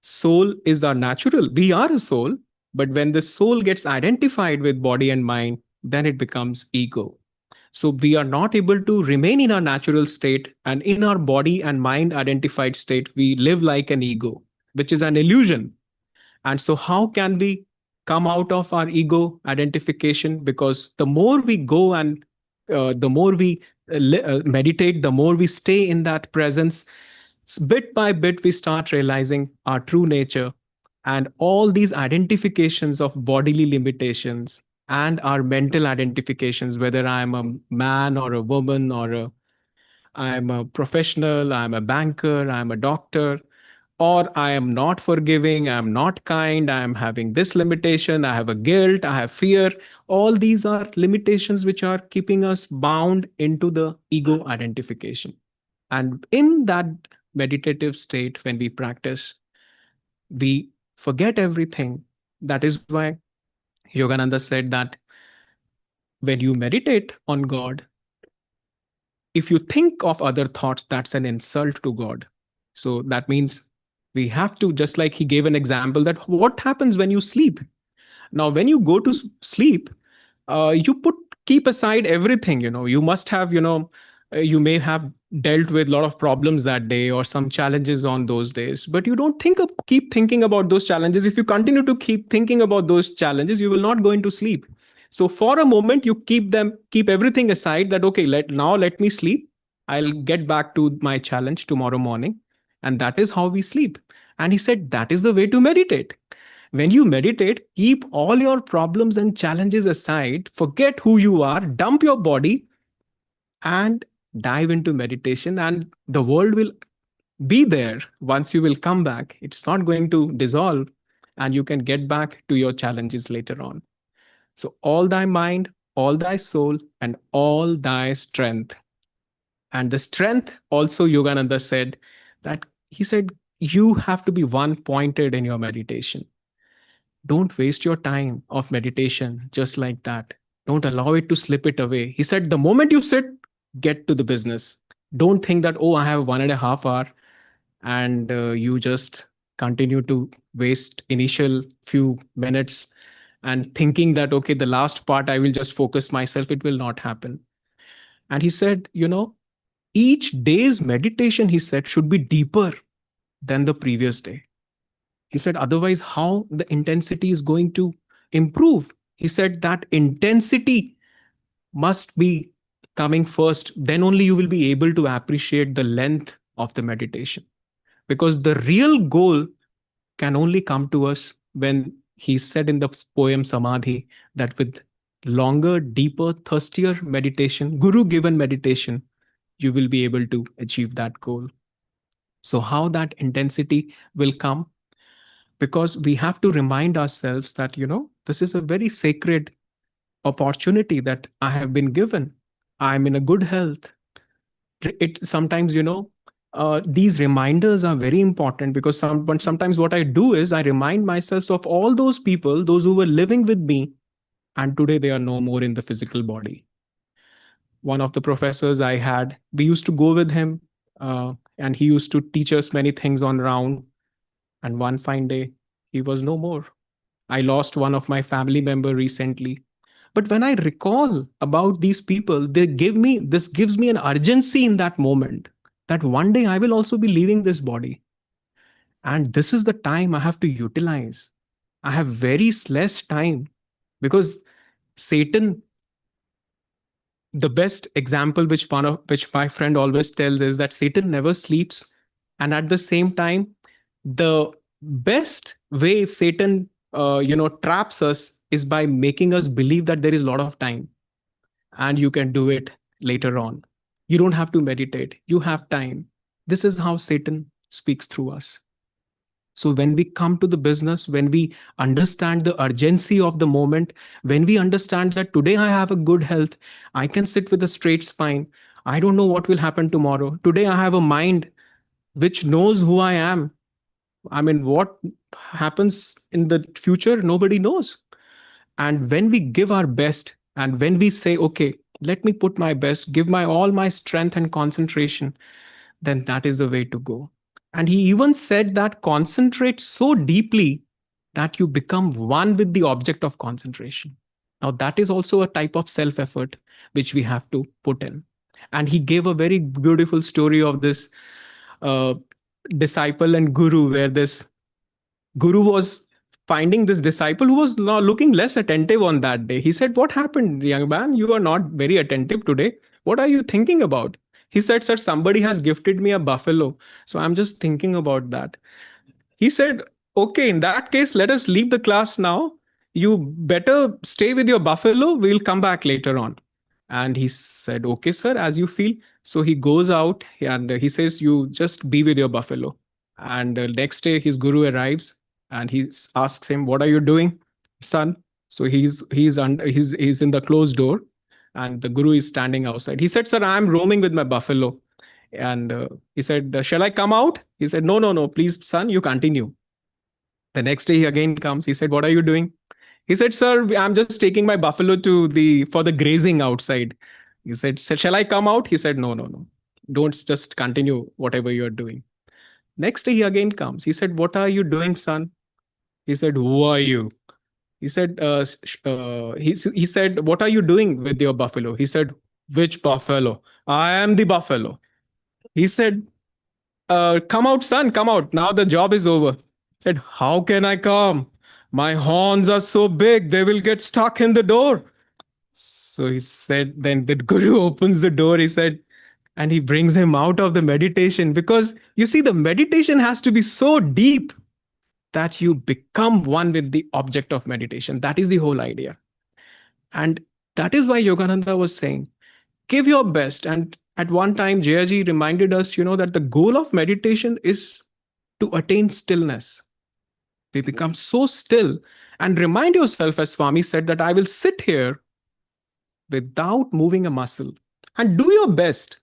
soul is our natural. We are a soul, but when the soul gets identified with body and mind, then it becomes ego. So we are not able to remain in our natural state, and in our body and mind identified state, we live like an ego, which is an illusion. And so how can we come out of our ego identification? Because the more we go and the more we meditate, the more we stay in that presence, bit by bit, we start realizing our true nature. And all these identifications of bodily limitations and our mental identifications, whether I'm a man or a woman or I'm a professional, I'm a banker, I'm a doctor, or I am not forgiving, I'm not kind, I'm having this limitation, I have a guilt, I have fear. All these are limitations which are keeping us bound into the ego identification. And in that meditative state, when we practice, we forget everything. That is why Yogananda said that when you meditate on God, if you think of other thoughts, that's an insult to God. So that means we have to, just like he gave an example, that what happens when you sleep? Now, when you go to sleep, you keep aside everything. You must have, you may have dealt with a lot of problems that day or some challenges on those days, but you don't keep thinking about those challenges. If you continue to keep thinking about those challenges, you will not go into sleep. So for a moment, you keep everything aside, that, okay, let me sleep. I'll get back to my challenge tomorrow morning. And that is how we sleep. And he said, that is the way to meditate. When you meditate, keep all your problems and challenges aside, forget who you are, dump your body, and dive into meditation. And the world will be there once you will come back. It's not going to dissolve, and you can get back to your challenges later on. So all thy mind, all thy soul, and all thy strength. And the strength also, Yogananda said that he said, you have to be one pointed in your meditation. Don't waste your time of meditation just like that. Don't allow it to slip it away. He said, the moment you sit, get to the business. Don't think that, oh, I have 1.5 hours, and you just continue to waste initial few minutes and thinking that, okay, the last part, I will just focus myself. It will not happen. And he said, each day's meditation, he said, should be deeper than the previous day. He said, otherwise, how the intensity is going to improve? He said that intensity must be coming first, then only you will be able to appreciate the length of the meditation. Because the real goal can only come to us when he said in the poem Samadhi that with longer, deeper, thirstier meditation, Guru given meditation, you will be able to achieve that goal. So, how that intensity will come? Because we have to remind ourselves that, this is a very sacred opportunity that I have been given. I'm in a good health. It sometimes, these reminders are very important because sometimes what I do is I remind myself of all those people, those who were living with me, and today they are no more in the physical body. One of the professors I had, we used to go with him, and he used to teach us many things on round. And one fine day, he was no more. I lost one of my family member recently. But when I recall about these people, this gives me an urgency in that moment that one day I will also be leaving this body. And this is the time I have to utilize. I have very less time because Satan, the best example which my friend always tells is that Satan never sleeps. And at the same time, the best way Satan traps us is by making us believe that there is a lot of time and you can do it later on. You don't have to meditate, you have time. This is how Satan speaks through us. So when we come to the business, when we understand the urgency of the moment, when we understand that today I have a good health, I can sit with a straight spine, I don't know what will happen tomorrow. Today I have a mind which knows who I am. I mean, what happens in the future, nobody knows. And when we give our best and when we say, okay, let me put my best, give my all my strength and concentration, then that is the way to go. And he even said that concentrate so deeply that you become one with the object of concentration. Now, that is also a type of self effort which we have to put in. And he gave a very beautiful story of this uh, disciple and guru, where this guru was finding this disciple who was now looking less attentive on that day. He said, "What happened, young man? You are not very attentive today. What are you thinking about?" He said, "Sir, somebody has gifted me a buffalo. So I'm just thinking about that." He said, "Okay, in that case, let us leave the class now. You better stay with your buffalo. We'll come back later on." And he said, "Okay, sir, as you feel." So he goes out and he says, "You just be with your buffalo." And next day, his guru arrives and he asks him, "What are you doing, son?" So he's in the closed door, and the guru is standing outside. He said, "Sir, I'm roaming with my buffalo." And he said, "Shall I come out?" He said, "No, no, no, please, son, you continue." The next day he again comes. He said, "What are you doing?" He said, "Sir, I'm just taking my buffalo to the for the grazing outside." He said, "Shall I come out?" He said, "No, no, no. Don't, just continue whatever you're doing." Next day he again comes. He said, "What are you doing, son?" He said, "Who are you?" He said, he said, "What are you doing with your buffalo?" He said, "Which buffalo? I am the buffalo." He said, "Come out, son, come out. Now the job is over." Said, "How can I come? My horns are so big, they will get stuck in the door." So he said, then the guru opens the door, he said, and he brings him out of the meditation, because you see, the meditation has to be so deep that you become one with the object of meditation. That is the whole idea. And that is why Yogananda was saying, give your best. And at one time, Jayaji reminded us, that the goal of meditation is to attain stillness. We become so still, and remind yourself, as Swami said, that I will sit here without moving a muscle and do your best.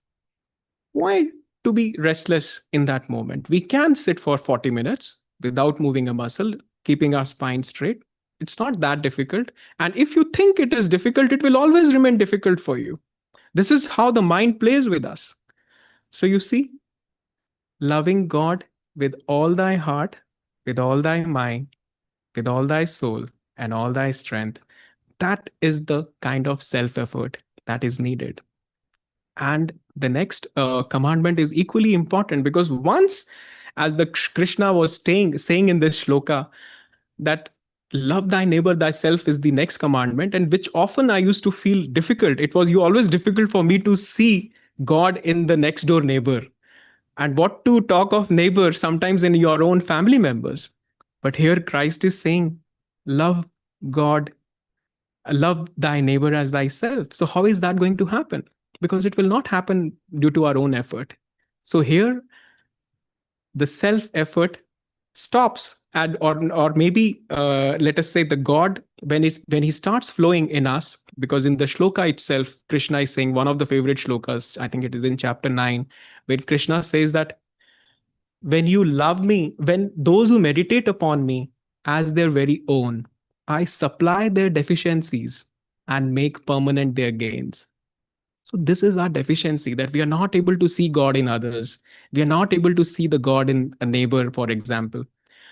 Why to be restless in that moment? We can sit for 40 minutes without moving a muscle, keeping our spine straight. It's not that difficult. And if you think it is difficult, it will always remain difficult for you. This is how the mind plays with us. So you see, loving God with all thy heart, with all thy mind, with all thy soul, and all thy strength, that is the kind of self effort that is needed. And the next commandment is equally important, because once, as the Krishna was saying in this shloka, that love thy neighbor thyself is the next commandment, and which often I used to feel difficult. It was you always difficult for me to see God in the next door neighbor. And what to talk of neighbor sometimes in your own family members. But here Christ is saying, love God, love thy neighbor as thyself. So how is that going to happen? Because it will not happen due to our own effort. So here the self effort stops, and or maybe let us say the God, when he starts flowing in us, because in the shloka itself Krishna is saying, one of the favorite shlokas, I think it is in chapter 9, where Krishna says that when you love me, when those who meditate upon me as their very own, I supply their deficiencies and make permanent their gains. So this is our deficiency, that we are not able to see God in others. We are not able to see the God in a neighbor, for example.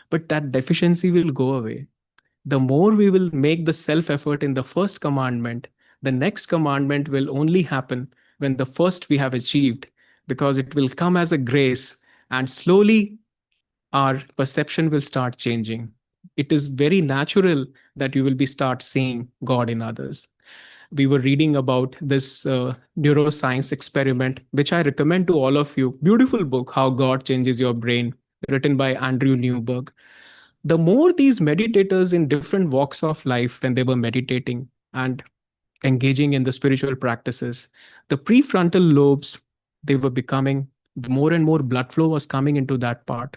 But that deficiency will go away. The more we will make the self effort in the first commandment, the next commandment will only happen when the first we have achieved, because it will come as a grace, and slowly our perception will start changing. It is very natural that you will be start seeing God in others. We were reading about this neuroscience experiment, which I recommend to all of you. Beautiful book, How God Changes Your Brain, written by Andrew Newberg. The more these meditators in different walks of life, when they were meditating and engaging in the spiritual practices, the prefrontal lobes, they were becoming, more and more blood flow was coming into that part,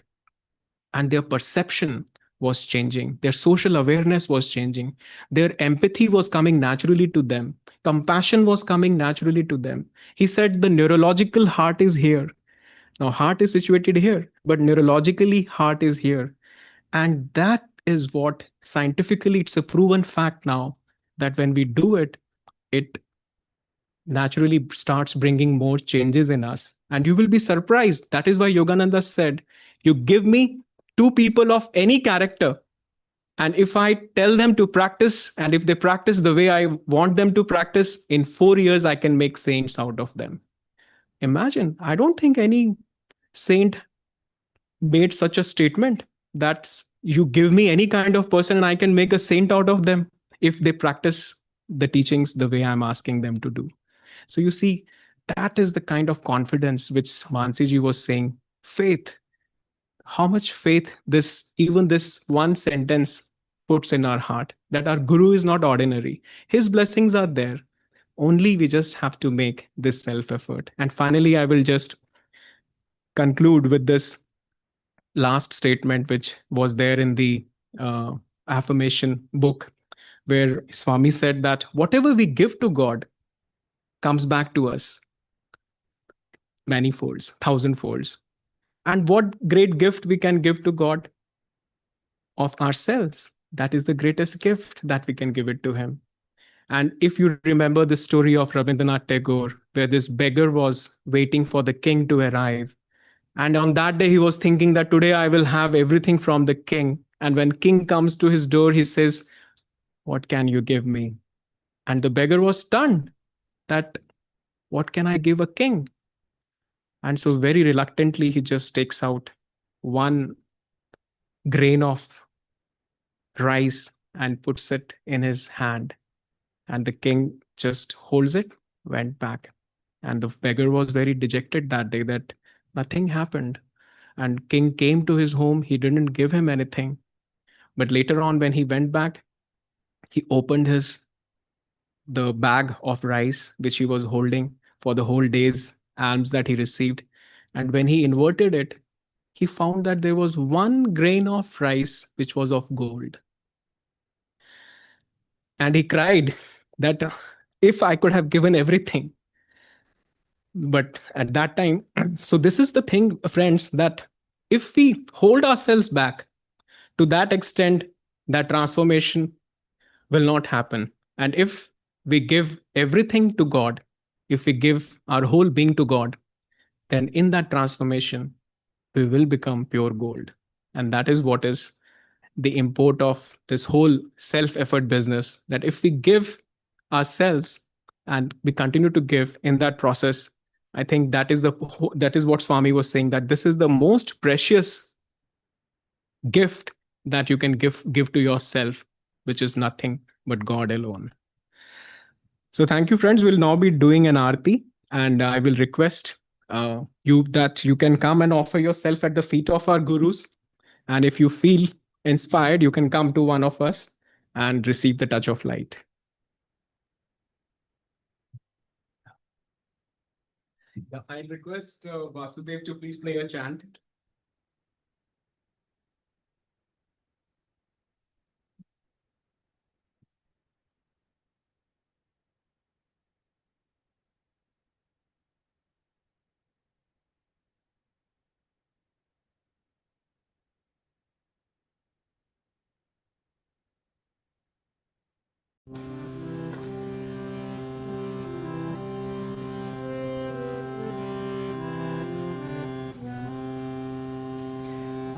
and their perception was changing, their social awareness was changing, their empathy was coming naturally to them, compassion was coming naturally to them. He said the neurological heart is here. Now heart is situated here, but neurologically heart is here. And that is what scientifically, it's a proven fact now, that when we do it, it naturally starts bringing more changes in us. And you will be surprised. That is why Yogananda said, you give me two people of any character, and if I tell them to practice, and if they practice the way I want them to practice, in 4 years, I can make saints out of them. Imagine, I don't think any saint made such a statement, that you give me any kind of person and I can make a saint out of them if they practice the teachings the way I'm asking them to do. So you see, that is the kind of confidence which Mansi ji was saying. Faith. How much faith even this one sentence puts in our heart, that our Guru is not ordinary. His blessings are there. Only we just have to make this self effort. And finally, I will just conclude with this last statement, which was there in the uh, affirmation book, where Swami said that whatever we give to God comes back to us many folds, thousand folds. And what great gift we can give to God? Of ourselves. That is the greatest gift that we can give it to Him. And if you remember the story of Rabindranath Tagore, where this beggar was waiting for the king to arrive, and on that day he was thinking that today I will have everything from the king. And when king comes to his door, he says, what can you give me? And the beggar was stunned, that what can I give a king? And so very reluctantly, he just takes out one grain of rice and puts it in his hand. And the king just holds it, went back. And the beggar was very dejected that day, that nothing happened. And king came to his home, he didn't give him anything. But later on, when he went back, he opened the bag of rice which he was holding for the whole day's alms that he received. And when he inverted it, he found that there was one grain of rice which was of gold. And he cried that if I could have given everything. But at that time, so this is the thing, friends, that if we hold ourselves back to that extent, that transformation will not happen. And if we give everything to God, if we give our whole being to God, then in that transformation, we will become pure gold. And that is what is the import of this whole self-effort business, that if we give ourselves and we continue to give in that process, I think that is what Swami was saying, that this is the most precious gift that you can give to yourself, which is nothing but God alone. So thank you, friends. We'll now be doing an arti, and I will request you that you can come and offer yourself at the feet of our gurus. And if you feel inspired, you can come to one of us and receive the touch of light. I request Vasudev to please play a chant.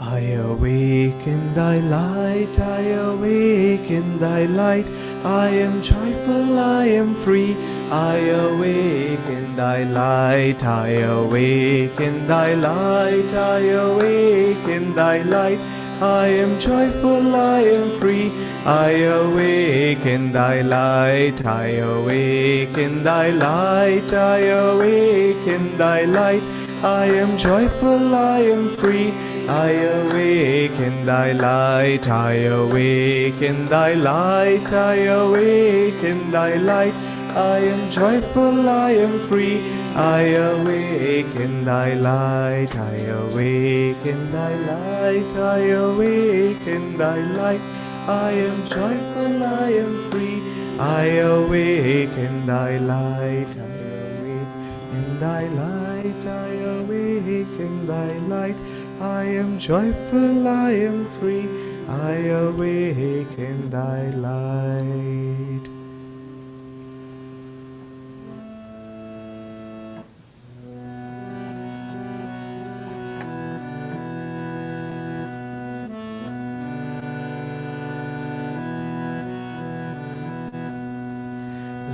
I awake in thy light, I awake in thy light. I am joyful, I am free. I awake in thy light, I awake in thy light, I awake in thy light. I am joyful, I am free. I awake in thy light, I awake in thy light, I awake in thy light. I am joyful, I am free. I awake in thy light, I awake in thy light, I awake in thy light. I am joyful, I am free. I awake in thy light, I awake in thy light, I awake in thy light. I am joyful, I am free. I awake in thy light, I awake in thy light, I awake in thy light. I am joyful, I am free. I awake in thy light.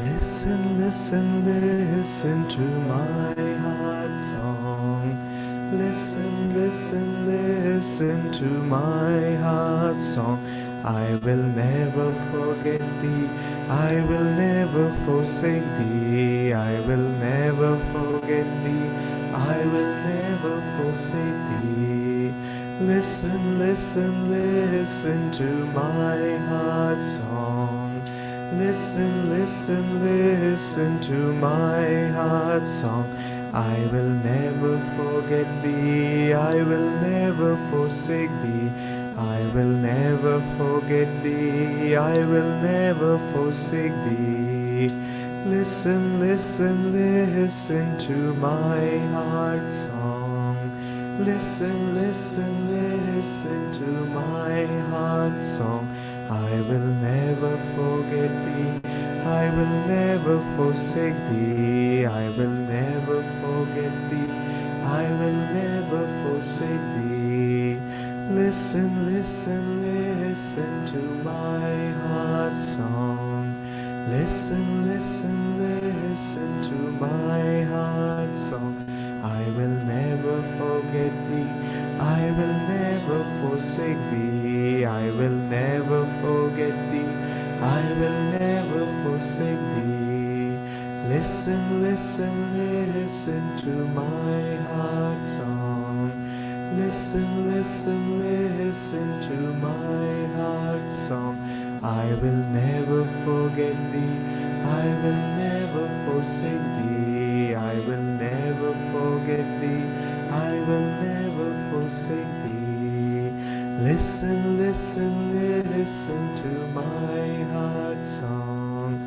Listen, listen, listen to my heart song. Listen, listen, listen to my heart song. I will never forget thee. I will never forsake thee. I will never forget thee. I will never forsake thee. Listen, listen, listen to my heart song. Listen, listen, listen to my heart song. I will never forget thee, I will never forsake thee. I will never forget thee, I will never forsake thee. Listen, listen, listen to my heart song. Listen, listen, listen to my heart song. I will never forget thee, I will never forsake thee. I will never forget thee, I will never forsake thee. Listen, listen, listen to my heart song. Listen, listen, listen to my heart song. I will never forget thee, I will never forsake thee. I will never forget thee, I will never forsake thee. Listen, listen, listen to my heart song. Listen, listen, listen to my heart song. I will never forget thee, I will never forsake thee. I will never forget thee, I will never forsake thee. Listen, listen, listen to my heart song.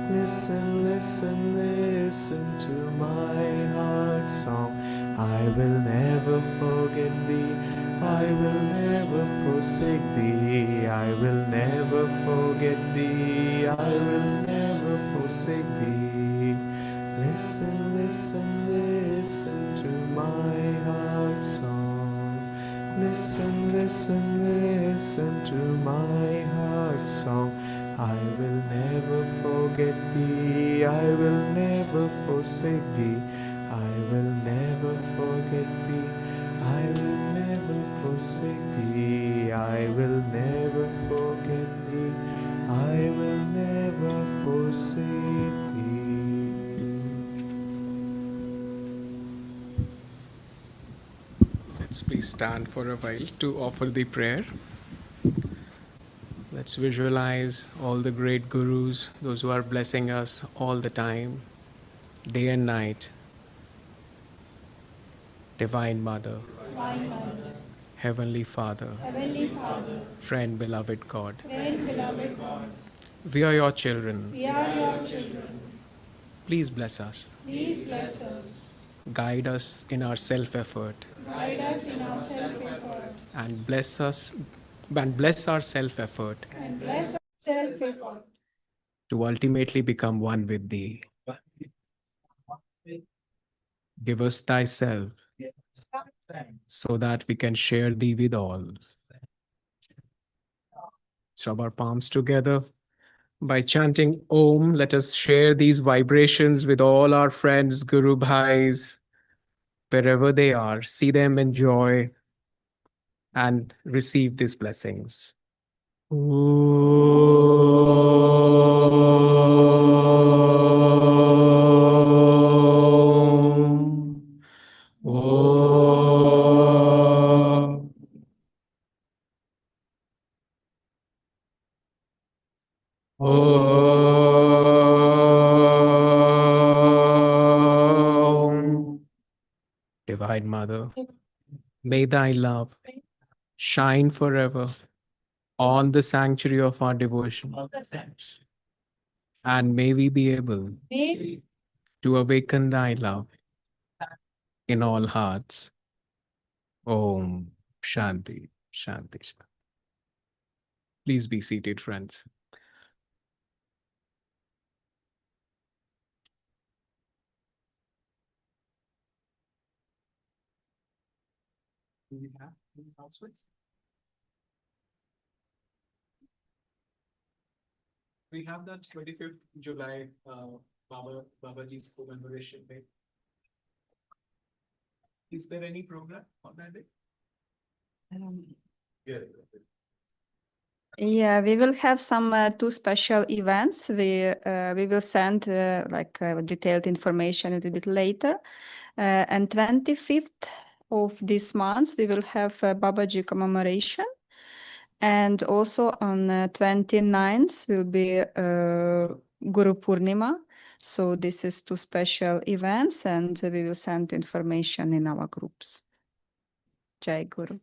Listen, listen, listen to my heart song. I will never forget thee, I will never forsake thee. I will never forget thee, I will never forsake thee. Listen, listen, listen to my heart song. Listen, listen, listen to my heart song. I will never forget thee, I will never forsake thee. I will never forget thee, I will never forsake thee. I will never forget thee,
Let's please stand for a while to offer the prayer. Let's visualize all the great gurus, those who are blessing us all the time, day and night. Divine Mother, Heavenly Father, Friend, beloved God. We are your children. Please bless us. Guide us in our self-effort. And bless us and bless our self-effort to ultimately become one with thee. Give us thyself so that we can share thee with all. Let's rub our palms together. By chanting Om, let us share these vibrations with all our friends, Guru Bhais, wherever they are. See them enjoy and receive these blessings. Divine Mother, may thy love shine forever on the sanctuary of our devotion. And may we be able to awaken thy love in all hearts. Om Shanti, Shanti, Shanti. Please be seated, friends. Do we have any announcements? We have that 25th July Babaji's commemoration day. Is there any program on that day? Yeah.
Yeah, we will have some two special events. We will send detailed information a little bit later. And 25th of this month, we will have Babaji commemoration. And also on 29th will be Guru Purnima. So this is two special events, and we will send information in our groups. Jai Guru.